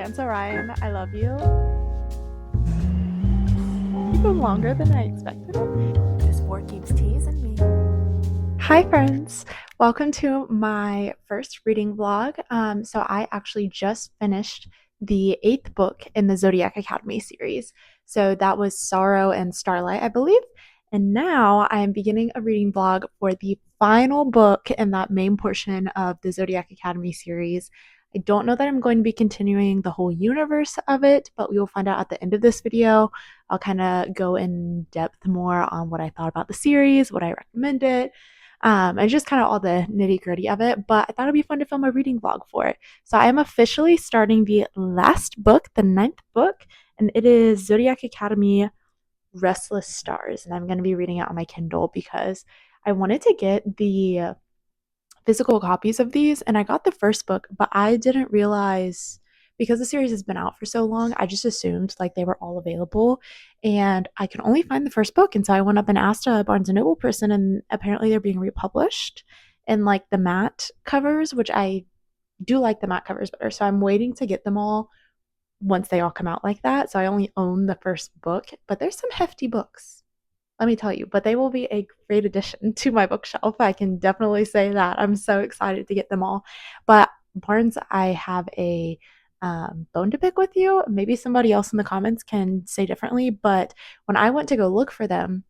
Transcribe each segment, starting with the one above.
Lance Orion, I love you. Even longer than I expected it. This board keeps teasing me. Hi, friends. Welcome to my first reading vlog. So I actually just finished the 8th book in the Zodiac Academy series. So that was Sorrow and Starlight, I believe. And now I am beginning a reading vlog for the final book in that main portion of the Zodiac Academy series. I don't know that I'm going to be continuing the whole universe of it, but we will find out at the end of this video. I'll kind of go in depth more on what I thought about the series, what I recommend it, and just kind of all the nitty gritty of it. But I thought it'd be fun to film a reading vlog for it. So I am officially starting the last book, the 9th book, and it is Zodiac Academy Restless Stars. And I'm going to be reading it on my Kindle because I wanted to get the physical copies of these, and I got the first book, but I didn't realize, because the series has been out for so long, I just assumed like they were all available, and I could only find the first book. And so I went up and asked a Barnes and Noble person, and apparently they're being republished in like the matte covers, which I do like the matte covers better. So I'm waiting to get them all once they all come out like that. So I only own the first book, but there's some hefty books, let me tell you, but they will be a great addition to my bookshelf. I can definitely say that. I'm so excited to get them all. But Barnes, I have a bone to pick with you. Maybe somebody else in the comments can say differently, but when I went to go look for them,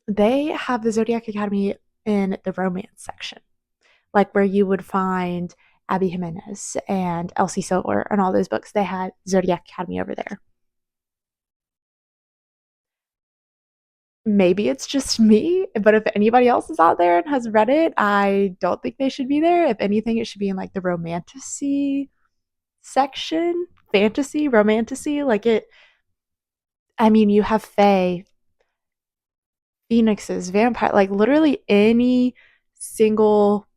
they have the Zodiac Academy in the romance section, like where you would find Abby Jimenez and Elsie Silver and all those books. They had Zodiac Academy over there. Maybe it's just me, but if anybody else is out there and has read it, I don't think they should be there. If anything, it should be in like the romantasy section. Fantasy, romantasy, like it. I mean, you have fae, phoenixes, vampire, like literally any single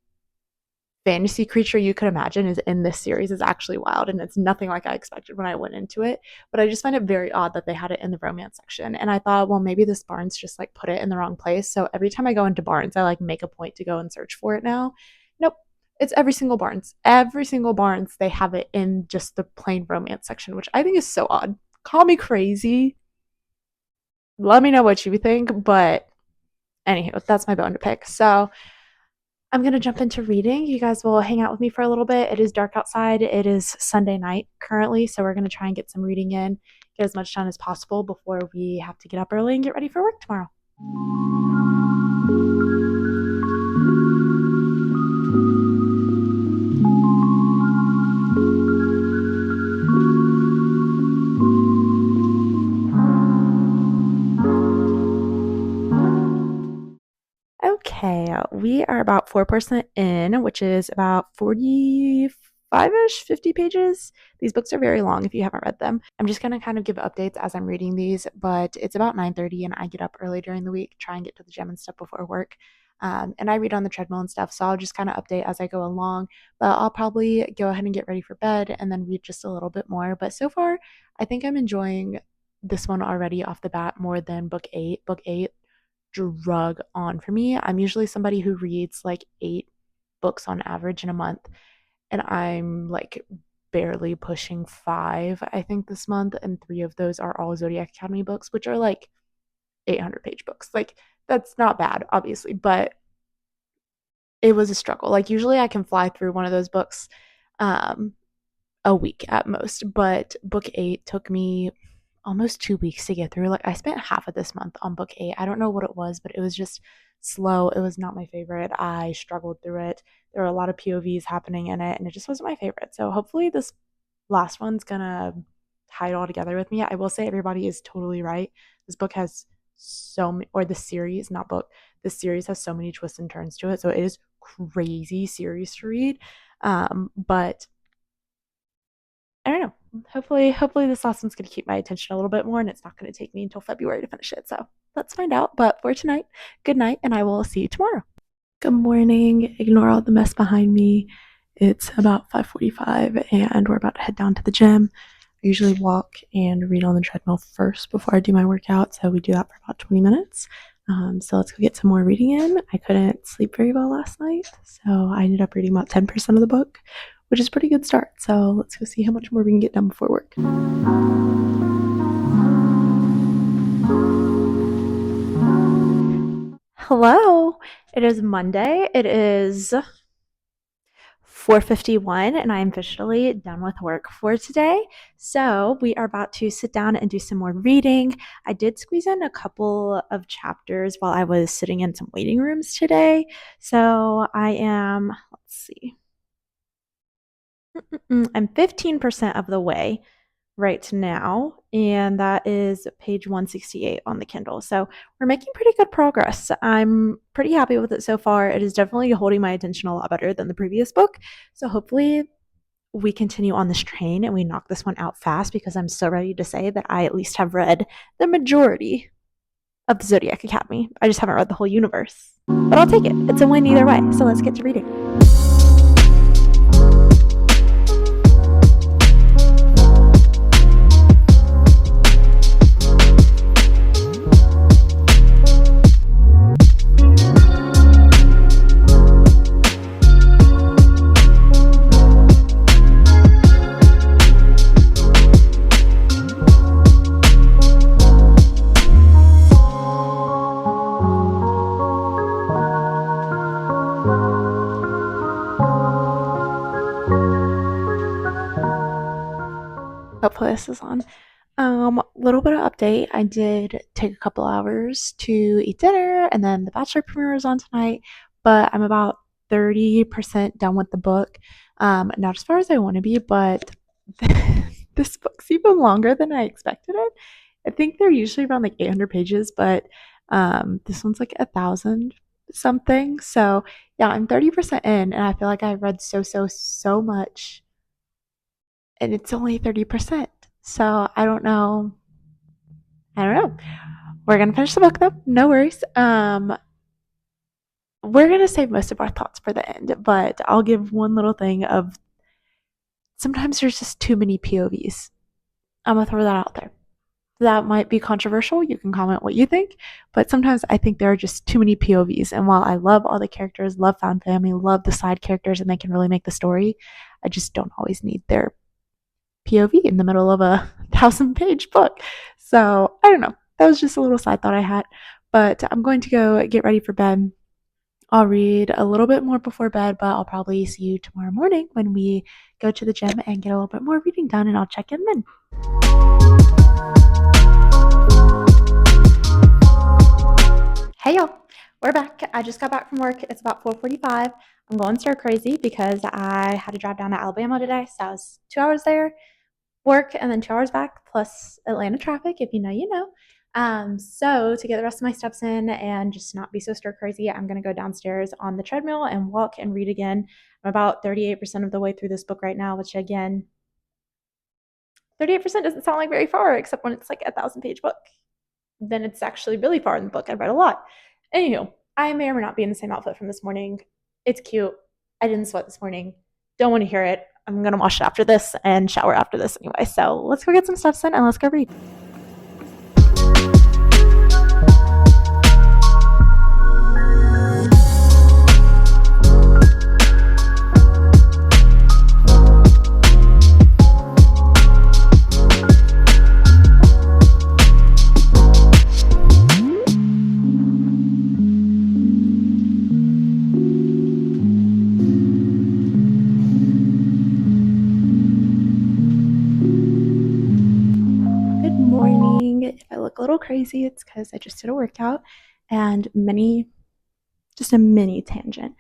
fantasy creature you could imagine is in this series. Is actually wild, and it's nothing like I expected when I went into it. But I just find it very odd that they had it in the romance section. And I thought, well, maybe this Barnes just like put it in the wrong place. So every time I go into Barnes, I like make a point to go and search for it now. Nope. It's every single Barnes. Every single Barnes, they have it in just the plain romance section, which I think is so odd. Call me crazy. Let me know what you think. But anywho, that's my bone to pick. So I'm going to jump into reading. You guys will hang out with me for a little bit. It is dark outside. It is Sunday night currently, so we're going to try and get some reading in, get as much done as possible before we have to get up early and get ready for work tomorrow. Okay, we are about 4% in, which is about 45-ish, 50 pages. These books are very long if you haven't read them. I'm just going to kind of give updates as I'm reading these, but it's about 9:30 and I get up early during the week, try and get to the gym and stuff before work. And I read on the treadmill and stuff, so I'll just kind of update as I go along. But I'll probably go ahead and get ready for bed and then read just a little bit more. But so far, I think I'm enjoying this one already off the bat more than book 8. Book 8 drug on for me. I'm usually somebody who reads like 8 books on average in a month, and I'm like barely pushing 5, I think, this month, and 3 of those are all Zodiac Academy books, which are like 800-page books. Like, that's not bad, obviously, but it was a struggle. Like, usually I can fly through one of those books a week at most, but book 8 took me almost 2 weeks to get through. Like, I spent half of this month on book 8. I don't know what it was, but it was just slow. It was not my favorite. I struggled through it. There were a lot of POVs happening in it, and it just wasn't my favorite. So hopefully this last one's gonna tie it all together with me. I will say everybody is totally right. This book has so many, or the series, not book, the series has so many twists and turns to it. So it is crazy series to read. But I don't know. Hopefully this last one's gonna keep my attention a little bit more, and it's not gonna take me until February to finish it. So let's find out. But for tonight, good night, and I will see you tomorrow. Good morning. Ignore all the mess behind me. It's about 5:45, and we're about to head down to the gym. I usually walk and read on the treadmill first before I do my workout, so we do that for about 20 minutes. So let's go get some more reading in. I couldn't sleep very well last night, so I ended up reading about 10% of the book, which is a pretty good start. So let's go see how much more we can get done before work. Hello. It is Monday. It is 4:51 and I am officially done with work for today. So we are about to sit down and do some more reading. I did squeeze in a couple of chapters while I was sitting in some waiting rooms today. So I am, let's see, I'm 15% of the way right now, and that is page 168 on the Kindle. So we're making pretty good progress. I'm pretty happy with it so far. It is definitely holding my attention a lot better than the previous book. So hopefully we continue on this train and we knock this one out fast, because I'm so ready to say that I at least have read the majority of the Zodiac Academy. I just haven't read the whole universe. But I'll take it. It's a win either way. So let's get to reading. Hopefully this is on. Little bit of update. I did take a couple hours to eat dinner, and then the Bachelor premiere is on tonight, but I'm about 30% done with the book. Not as far as I want to be, but this book's even longer than I expected it. I think they're usually around like 800 pages, but this one's like 1,000 something. So yeah, I'm 30% in, and I feel like I've read so much, and it's only 30%. So I don't know. We're gonna finish the book though. No worries. We're gonna save most of our thoughts for the end, but I'll give one little thing of sometimes there's just too many POVs. I'm gonna throw that out there. That might be controversial. You can comment what you think, but sometimes I think there are just too many POVs. And while I love all the characters, love found family, love the side characters, and they can really make the story, I just don't always need their POV in the middle of a 1,000-page book. So I don't know. That was just a little side thought I had. But I'm going to go get ready for bed. I'll read a little bit more before bed, but I'll probably see you tomorrow morning when we go to the gym and get a little bit more reading done, and I'll check in then. Hey y'all, we're back. I just got back from work. It's about 4:45. I'm going stir crazy because I had to drive down to Alabama today, so I was 2 hours there, work, and then 2 hours back, plus Atlanta traffic. If you know, you know. So to get the rest of my steps in and just not be so stir crazy, I'm gonna go downstairs on the treadmill and walk and read again. I'm about 38% of the way through this book right now, which again, 38% doesn't sound like very far, except when it's like a 1,000-page book. Then it's actually really far in the book. I've read a lot. Anywho, I may or may not be in the same outfit from this morning. It's cute. I didn't sweat this morning. Don't want to hear it. I'm gonna wash it after this and shower after this anyway. So let's go get some stuff sent and let's go read. If I look a little crazy, it's because I just did a workout and just a mini tangent.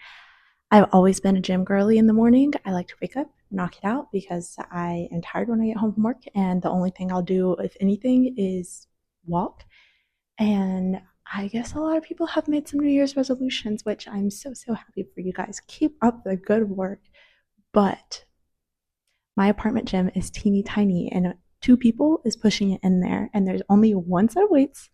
I've always been a gym girly in the morning. I like to wake up, knock it out because I am tired when I get home from work, and the only thing I'll do, if anything, is walk. And I guess a lot of people have made some New Year's resolutions, which I'm so happy for you guys. Keep up the good work. But my apartment gym is teeny tiny, and 2 people is pushing it in there, and there's only one set of weights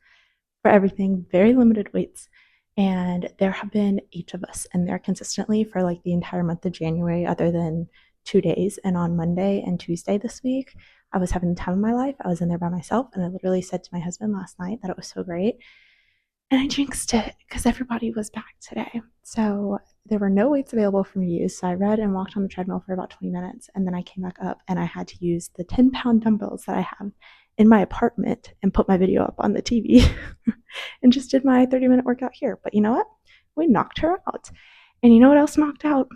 for everything, very limited weights. And there have been 8 of us in there consistently for like the entire month of January, other than 2 days. And on Monday and Tuesday this week, I was having the time of my life. I was in there by myself, and I literally said to my husband last night that it was so great. and I jinxed it because everybody was back today. So there were no weights available for me to use. So I read and walked on the treadmill for about 20 minutes. And then I came back up and I had to use the 10-pound dumbbells that I have in my apartment and put my video up on the TV and just did my 30-minute workout here. But you know what? We knocked her out. And you know what else knocked out?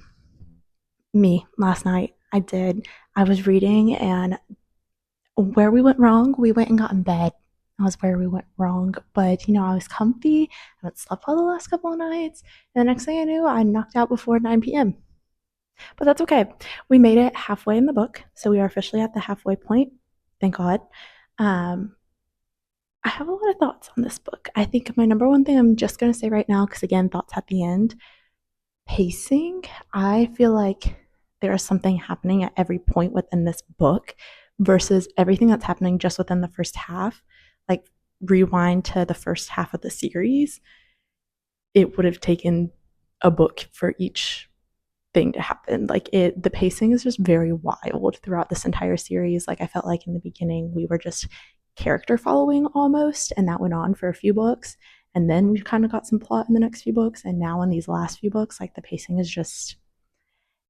Me last night. I was reading, and where we went wrong, we went and got in bed. That was where we went wrong. But I was comfy. I haven't slept well the last couple of nights. And the next thing I knew, I knocked out before 9 p.m. But that's okay. We made it halfway in the book. So we are officially at the halfway point. Thank God. I have a lot of thoughts on this book. I think my number one thing I'm just going to say right now, because again, thoughts at the end, pacing. I feel like there is something happening at every point within this book versus everything that's happening just within the first half. Like, rewind to the first half of the series, it would have taken a book for each thing to happen. The pacing is just very wild throughout this entire series. Like, I felt like in the beginning we were just character following almost, and that went on for a few books, and then we kind of got some plot in the next few books, and now in these last few books, like, the pacing is just,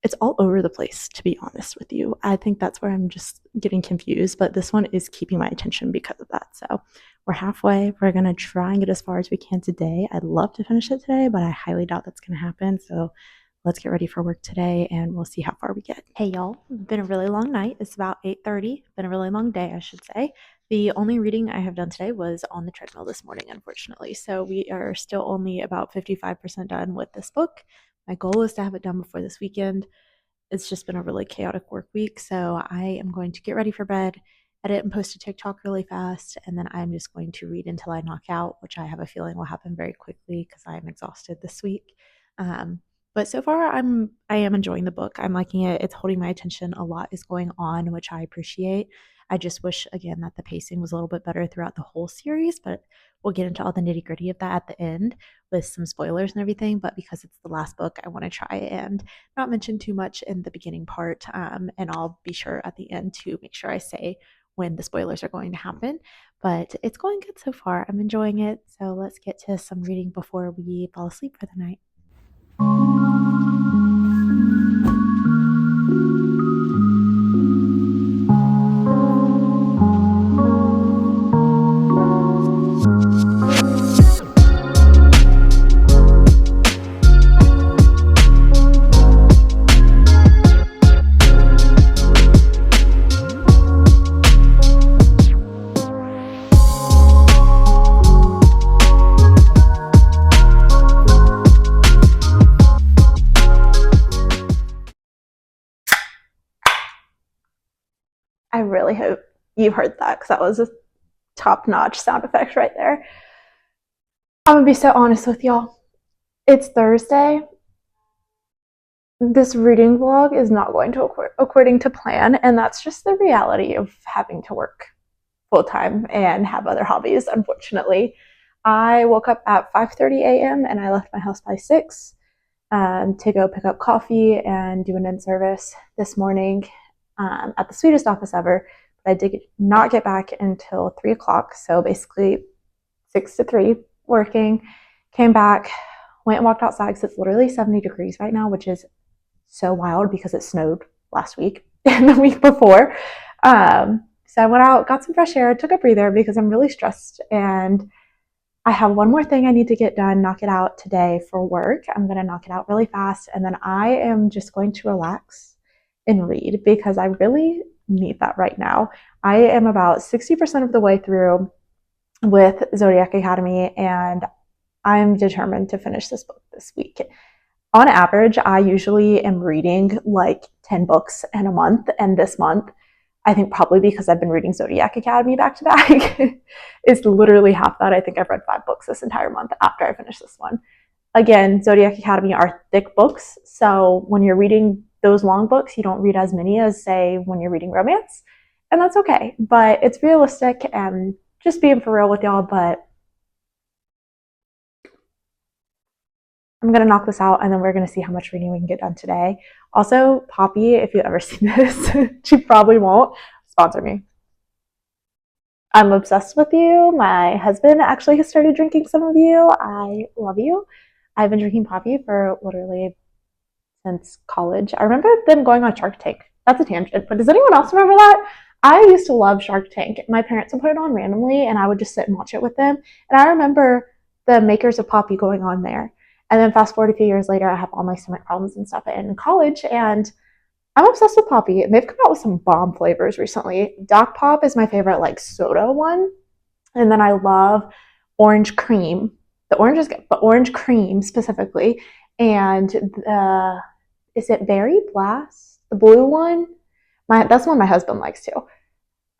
it's all over the place, to be honest with you. I think that's where I'm just getting confused, but this one is keeping my attention because of that. So we're halfway. We're going to try and get as far as we can today. I'd love to finish it today, but I highly doubt that's going to happen. So let's get ready for work today, and we'll see how far we get. Hey, y'all. Been a really long night. It's about 8:30. Been a really long day, I should say. The only reading I have done today was on the treadmill this morning, unfortunately. So we are still only about 55% done with this book. My goal is to have it done before this weekend. It's just been a really chaotic work week. So I am going to get ready for bed, edit and post a TikTok really fast, and then I'm just going to read until I knock out, which I have a feeling will happen very quickly because I am exhausted this week. But so far, I am enjoying the book. I'm liking it. It's holding my attention. A lot is going on, which I appreciate. I just wish, again, that the pacing was a little bit better throughout the whole series, but we'll get into all the nitty-gritty of that at the end with some spoilers and everything. But because it's the last book, I want to try and not mention too much in the beginning part, and I'll be sure at the end to make sure I say when the spoilers are going to happen. But it's going good so far. I'm enjoying it. So let's get to some reading before we fall asleep for the night. I really hope you heard that because that was a top-notch sound effect right there. I'm gonna be so honest with y'all. It's Thursday. This reading vlog is not going to according to plan, and that's just the reality of having to work full-time and have other hobbies, unfortunately. I woke up at 5:30 a.m. and I left my house by 6 to go pick up coffee and do an in-service this morning at the sweetest office ever. But I did not get back until 3 o'clock, so basically 6 to 3 working. Came back, went and walked outside because it's literally 70 degrees right now, which is so wild because it snowed last week and the week before. So I went out, got some fresh air, took a breather because I'm really stressed, and I have one more thing I need to get done, knock it out today for work. I'm going to knock it out really fast, and then I am just going to relax and read because I really need that right now. I am about 60% of the way through with Zodiac Academy, and I'm determined to finish this book this week. On average, I usually am reading like 10 books in a month, and this month, I think probably because I've been reading Zodiac Academy back to back, it's literally half that. I think I've read 5 books this entire month after I finish this one. Again, Zodiac Academy are thick books, so when you're reading those long books, you don't read as many as, say, when you're reading romance, and that's okay. But it's realistic and just being for real with y'all, but I'm going to knock this out, and then we're going to see how much reading we can get done today. Also, Poppy, if you've ever seen this, she probably won't, sponsor me. I'm obsessed with you. My husband actually has started drinking some of you. I love you. I've been drinking Poppy for literally since college. I remember them going on Shark Tank. That's a tangent, but does anyone else remember that? I used to love Shark Tank. My parents would put it on randomly, and I would just sit and watch it with them. And I remember the makers of Poppy going on there. And then fast forward a few years later, I have all my stomach problems and stuff in college, and I'm obsessed with Poppy. And they've come out with some bomb flavors recently. Doc Pop is my favorite, like soda one, and then I love orange cream. The orange is good, but orange cream specifically, and the is it Berry Blast? The blue one? That's one my husband likes too.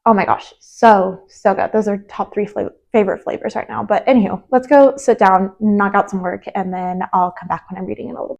Oh my gosh, so good. Those are top three favorite flavors right now. But anywho, let's go sit down, knock out some work, and then I'll come back when I'm reading in a little bit.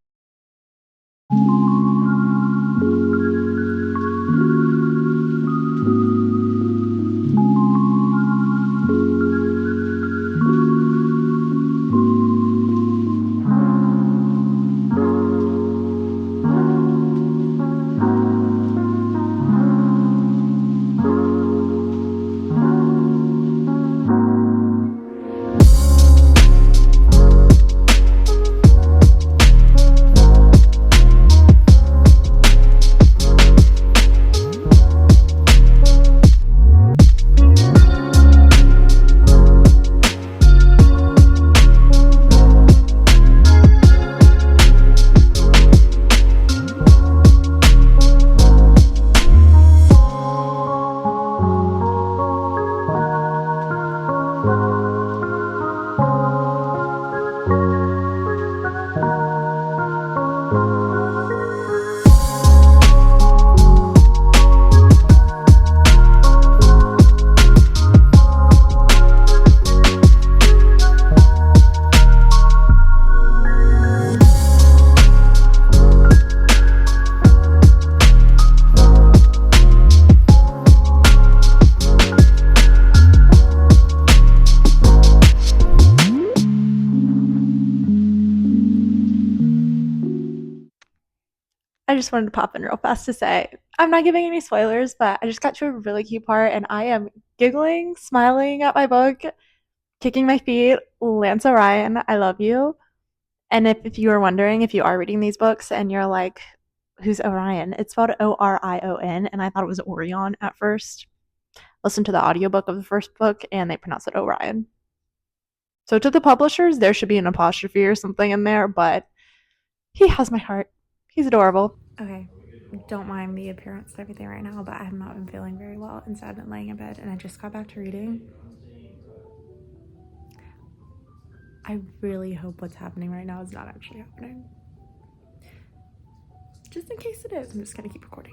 I just wanted to pop in real fast to say I'm not giving any spoilers, but I just got to a really cute part and I am giggling, smiling at my book, kicking my feet. Lance Orion, I love you. And if you are wondering if you are reading these books and you're like, who's Orion? It's spelled Orion, and I thought it was Orion at first. Listen to the audiobook of the first book and they pronounce it Orion. So to the publishers, there should be an apostrophe or something in there, but he has my heart. He's adorable. Okay, don't mind the appearance and everything right now, but I have not been feeling very well, and so I've been laying in bed and I just got back to reading. I really hope what's happening right now is not actually happening. Just in case it is, I'm just gonna keep recording.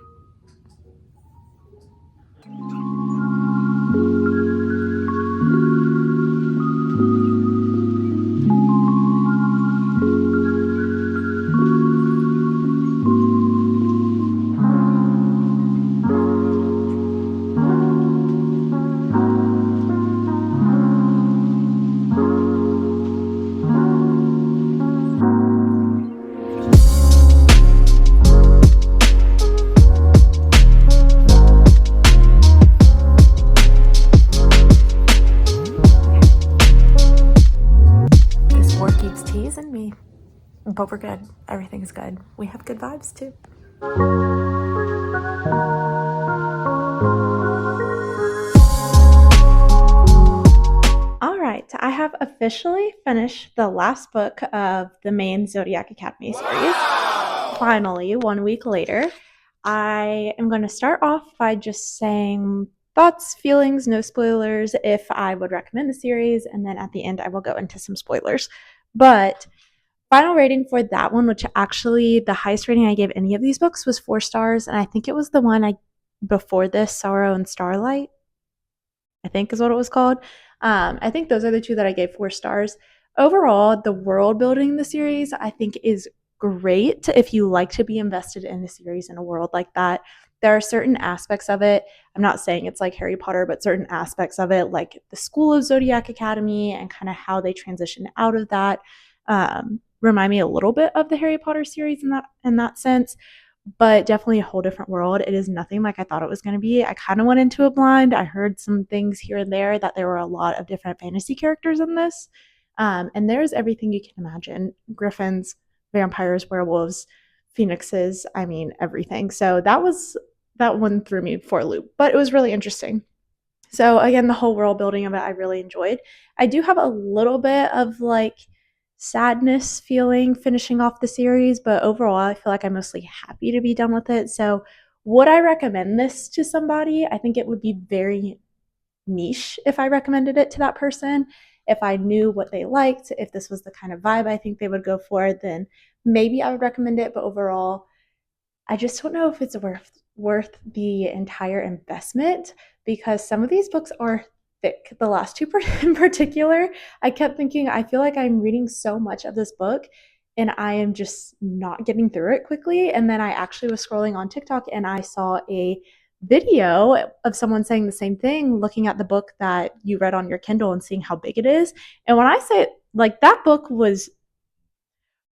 But we're good. Everything's good. We have good vibes too. All right, I have officially finished the last book of the main Zodiac Academy series. Finally, 1 week later. I am going to start off by just saying thoughts, feelings, no spoilers, if I would recommend the series, and then at the end I will go into some spoilers. But final rating for that one, which actually the highest rating I gave any of these books was 4 stars, and I think it was the one before this, Sorrow and Starlight, I think is what it was called. I think those are the two that I gave 4 stars. Overall, the world building in the series I think is great if you like to be invested in a series in a world like that. There are certain aspects of it, I'm not saying it's like Harry Potter, but certain aspects of it, like the School of Zodiac Academy and kind of how they transition out of that, remind me a little bit of the Harry Potter series in that sense. but definitely a whole different world. It is nothing like I thought it was going to be. I kind of went into it blind. I heard some things here and there that there were a lot of different fantasy characters in this. And there's everything you can imagine: griffins, vampires, werewolves, phoenixes. I mean, everything. So that one threw me for a loop, but it was really interesting. So again, the whole world building of it, I really enjoyed. I do have a little bit of like sadness feeling finishing off the series, but overall, I feel like I'm mostly happy to be done with it. So, would I recommend this to somebody? I think it would be very niche if I recommended it to that person. If I knew what they liked, if this was the kind of vibe I think they would go for, then maybe I would recommend it. But overall, I just don't know if it's worth the entire investment because some of these books are thick. The last two in particular, I kept thinking I feel like I'm reading so much of this book and I am just not getting through it quickly. And then I actually was scrolling on TikTok and I saw a video of someone saying the same thing, looking at the book that you read on your Kindle and seeing how big it is. And when I say like that book was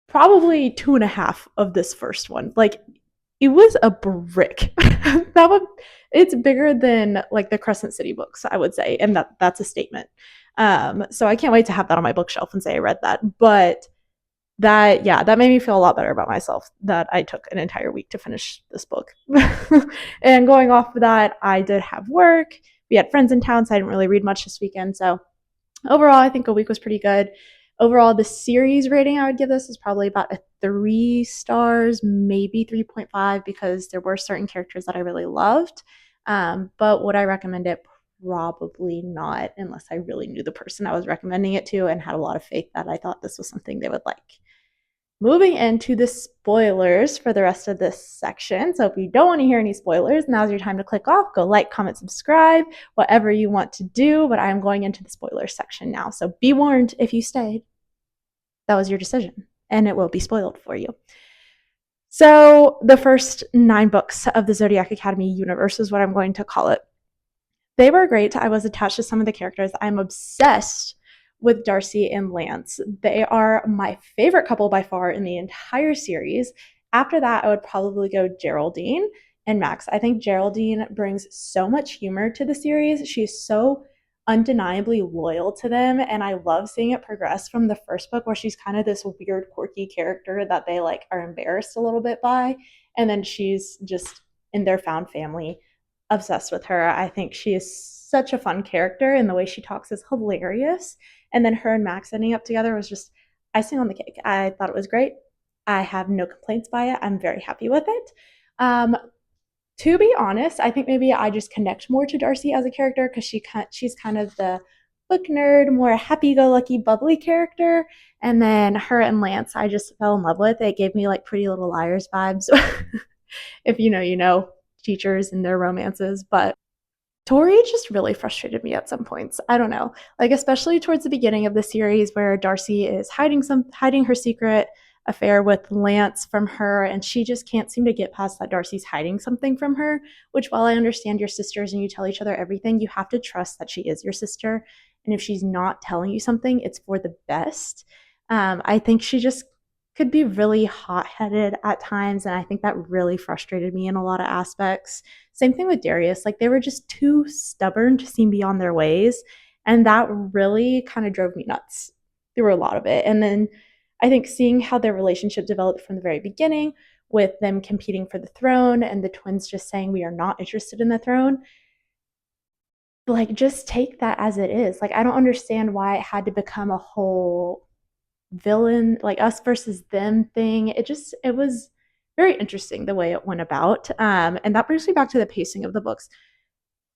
probably two and a half of this first one. Like it was a brick. that would It's bigger than like the Crescent City books, I would say, and that's a statement. So I can't wait to have that on my bookshelf and say I read that. But that made me feel a lot better about myself that I took an entire week to finish this book. And going off of that, I did have work. We had friends in town, so I didn't really read much this weekend. So overall, I think a week was pretty good. Overall, the series rating I would give this is probably about a 3 stars, maybe 3.5, because there were certain characters that I really loved. But would I recommend it? Probably not, unless I really knew the person I was recommending it to and had a lot of faith that I thought this was something they would like. Moving into the spoilers for the rest of this section. So if you don't want to hear any spoilers, now's your time to click off, go like, comment, subscribe, whatever you want to do. But I'm going into the spoilers section now. So be warned, if you stayed, that was your decision and it will be spoiled for you. So the first 9 books of the Zodiac Academy universe is what I'm going to call it. They were great. I was attached to some of the characters. I'm obsessed with Darcy and Lance. They are my favorite couple by far in the entire series. After that, I would probably go Geraldine and Max. I think Geraldine brings so much humor to the series. She's so undeniably loyal to them, and I love seeing it progress from the first book where she's kind of this weird quirky character that they like are embarrassed a little bit by, and then she's just in their found family obsessed with her. I think she is such a fun character and the way she talks is hilarious. And then her and Max ending up together was just icing on the cake. I thought it was great. I have no complaints by it. I'm very happy with it. To be honest, I think maybe I just connect more to Darcy as a character because she's kind of the book nerd, more happy-go-lucky, bubbly character. And then her and Lance, I just fell in love with. It gave me like Pretty Little Liars vibes. If you know, you know, teachers and their romances. But Tori just really frustrated me at some points. I don't know, like especially towards the beginning of the series where Darcy is hiding her secret affair with Lance from her, and she just can't seem to get past that Darcy's hiding something from her. Which, while I understand your sisters and you tell each other everything, you have to trust that she is your sister, and if she's not telling you something, it's for the best. I think she just could be really hot-headed at times, and I think that really frustrated me in a lot of aspects. Same thing with Darius. Like they were just too stubborn to seem beyond their ways, and that really kind of drove me nuts through a lot of it. And then I think seeing how their relationship developed from the very beginning, with them competing for the throne and the twins just saying we are not interested in the throne, like just take that as it is. Like I don't understand why it had to become a whole villain, like us versus them thing. It was very interesting the way it went about. And that brings me back to the pacing of the books.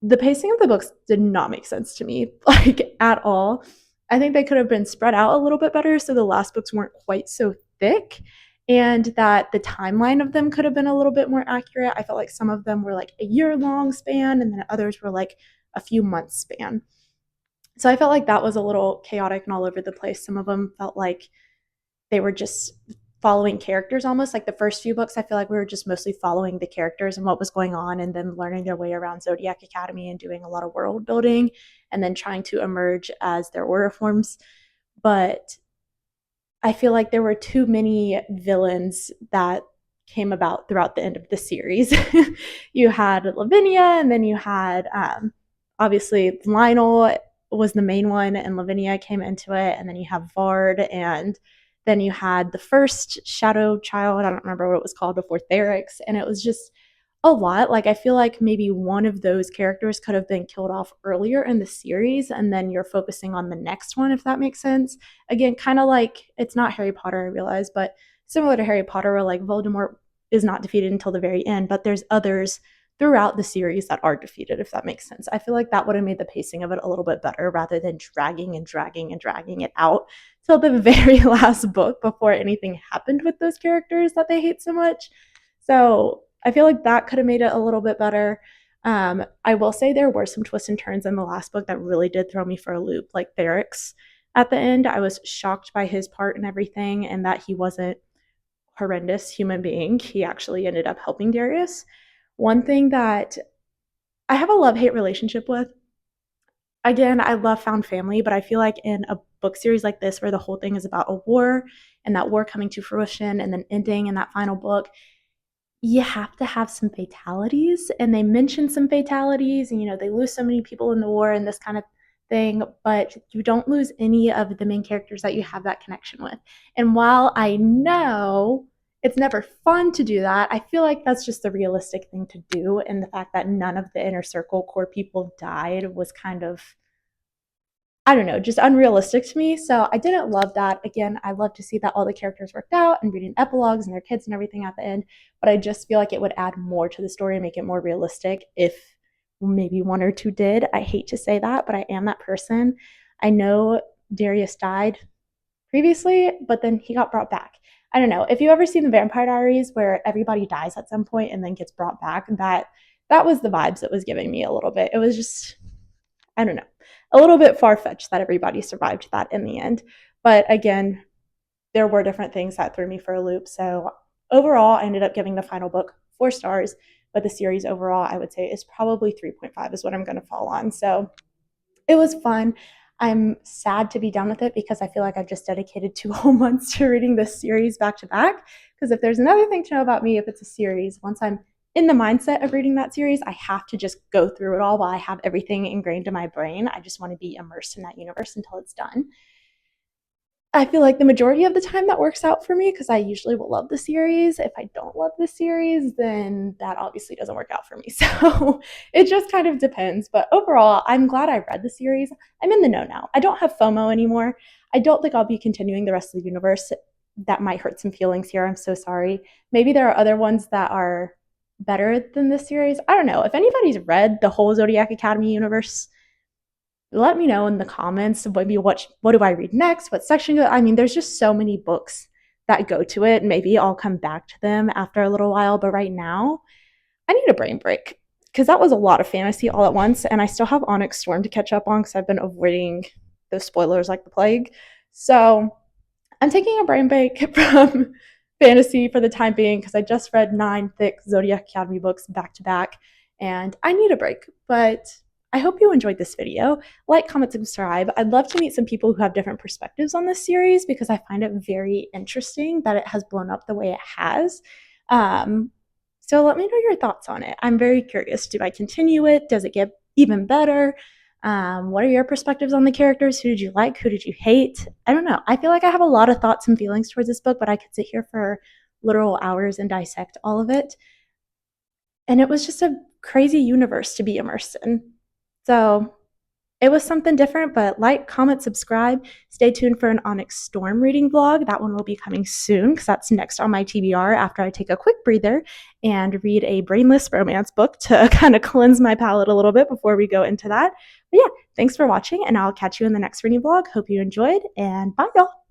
The pacing of the books did not make sense to me, like at all. I think they could have been spread out a little bit better so the last books weren't quite so thick, and that the timeline of them could have been a little bit more accurate. I felt like some of them were like a year-long span, and then others were like a few months span. So I felt like that was a little chaotic and all over the place. Some of them felt like they were just following characters almost. Like the first few books, I feel like we were just mostly following the characters and what was going on and them learning their way around Zodiac Academy and doing a lot of world building and then trying to emerge as their order forms. But I feel like there were too many villains that came about throughout the end of the series. You had Lavinia, and then you had obviously Lionel was the main one, and Lavinia came into it, and then you have Vard, and then you had the first Shadow Child. I don't remember what it was called before Therix, and it was just a lot. Like, I feel like maybe one of those characters could have been killed off earlier in the series, and then you're focusing on the next one, if that makes sense. Again, kind of like, it's not Harry Potter, I realize, but similar to Harry Potter, where like Voldemort is not defeated until the very end, but there's others throughout the series that are defeated, if that makes sense. I feel like that would have made the pacing of it a little bit better rather than dragging and dragging and dragging it out till the very last book before anything happened with those characters that they hate so much. So I feel like that could have made it a little bit better. I will say there were some twists and turns in the last book that really did throw me for a loop, like Therix at the end. I was shocked by his part and everything, and that he wasn't horrendous human being. He actually ended up helping Darius. One thing that I have a love-hate relationship with, again, I love found family, but I feel like in a book series like this, where the whole thing is about a war and that war coming to fruition and then ending in that final book, you have to have some fatalities. And they mention some fatalities, and they lose so many people in the war and this kind of thing, but you don't lose any of the main characters that you have that connection with. And while I know it's never fun to do that, I feel like that's just the realistic thing to do. And the fact that none of the inner circle core people died was kind of, I don't know, just unrealistic to me. So I didn't love that. Again, I love to see that all the characters worked out and reading epilogues and their kids and everything at the end. But I just feel like it would add more to the story and make it more realistic if maybe one or two did. I hate to say that, but I am that person. I know Darius died previously, but then he got brought back. I don't know. If you ever seen the Vampire Diaries, where everybody dies at some point and then gets brought back, that was the vibes it was giving me a little bit. It was just, I don't know, a little bit far-fetched that everybody survived that in the end. But again, there were different things that threw me for a loop. So overall, I ended up giving the final book 4 stars, but the series overall, I would say, is probably 3.5 is what I'm going to fall on. So it was fun. I'm sad to be done with it because I feel like I've just dedicated 2 whole months to reading this series back to back. Because if there's another thing to know about me, if it's a series, once I'm in the mindset of reading that series, I have to just go through it all while I have everything ingrained in my brain. I just want to be immersed in that universe until it's done. I feel like the majority of the time that works out for me, because I usually will love the series. If I don't love the series, then that obviously doesn't work out for me. So it just kind of depends. But overall, I'm glad I read the series. I'm in the know now. I don't have FOMO anymore. I don't think I'll be continuing the rest of the universe. That might hurt some feelings here. I'm so sorry. Maybe there are other ones that are better than this series. I don't know. If anybody's read the whole Zodiac Academy universe, let me know in the comments. Maybe what do I read next? What section? I mean, there's just so many books that go to it. Maybe I'll come back to them after a little while. But right now, I need a brain break because that was a lot of fantasy all at once. And I still have Onyx Storm to catch up on because I've been avoiding those spoilers like the plague. So I'm taking a brain break from fantasy for the time being because I just read 9 thick Zodiac Academy books back to back. And I need a break. But I hope you enjoyed this video. Like, comment, subscribe. I'd love to meet some people who have different perspectives on this series because I find it very interesting that it has blown up the way it has. So let me know your thoughts on it. I'm very curious. Do I continue it? Does it get even better? What are your perspectives on the characters? Who did you like? Who did you hate? I don't know. I feel like I have a lot of thoughts and feelings towards this book, but I could sit here for literal hours and dissect all of it. And it was just a crazy universe to be immersed in. So it was something different, but like, comment, subscribe. Stay tuned for an Onyx Storm reading vlog. That one will be coming soon because that's next on my TBR after I take a quick breather and read a brainless romance book to kind of cleanse my palate a little bit before we go into that. But yeah, thanks for watching, and I'll catch you in the next reading vlog. Hope you enjoyed, and bye, y'all.